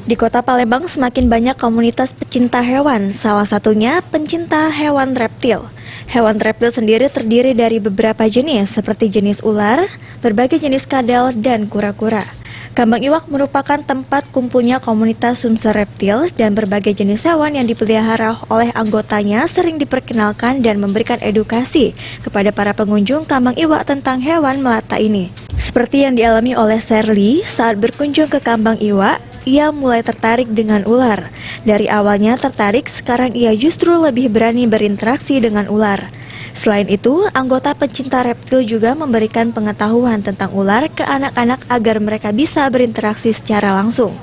Di Kota Palembang semakin banyak komunitas pecinta hewan, salah satunya pencinta hewan reptil. Hewan reptil sendiri terdiri dari beberapa jenis seperti jenis ular, berbagai jenis kadal, dan kura-kura. Kambang Iwak merupakan tempat kumpulnya komunitas sumser reptil dan berbagai jenis hewan yang dipelihara oleh anggotanya sering diperkenalkan dan memberikan edukasi kepada para pengunjung Kambang Iwak tentang hewan melata ini. Seperti yang dialami oleh Sherly saat berkunjung ke Kambang Iwak, ia mulai tertarik dengan ular. Dari awalnya tertarik, sekarang ia justru lebih berani berinteraksi dengan ular. Selain itu, anggota pencinta reptil juga memberikan pengetahuan tentang ular ke anak-anak agar mereka bisa berinteraksi secara langsung.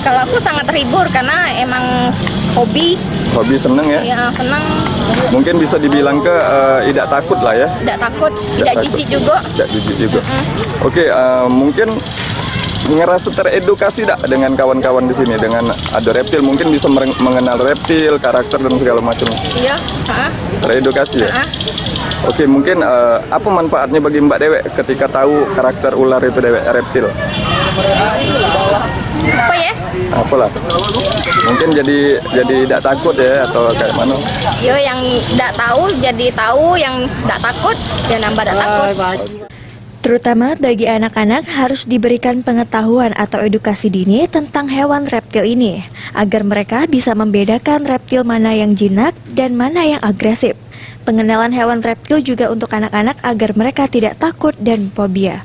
Kalau aku sangat terhibur karena emang hobi. Hobi seneng ya? Ya, senang. Mungkin bisa dibilang ke tidak takut lah ya? Tidak takut, tidak jijik juga. Tidak jijik juga. Oke, mungkin ngerasa teredukasi tak dengan kawan-kawan di sini dengan ada reptil, mungkin bisa mengenal reptil, karakter dan segala macam. Iya, teredukasi ya. Oke, mungkin apa manfaatnya bagi Mbak Dewek ketika tahu karakter ular itu Dewek reptil? Apa ya? Apalah. Mungkin jadi tidak takut ya atau kayak mana? Yo, yang tidak tahu jadi tahu, yang tidak takut ya nambah tidak takut. Terutama bagi anak-anak harus diberikan pengetahuan atau edukasi dini tentang hewan reptil ini, agar mereka bisa membedakan reptil mana yang jinak dan mana yang agresif. Pengenalan hewan reptil juga untuk anak-anak agar mereka tidak takut dan fobia.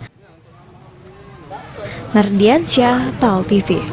Mardiansyah, PAL TV.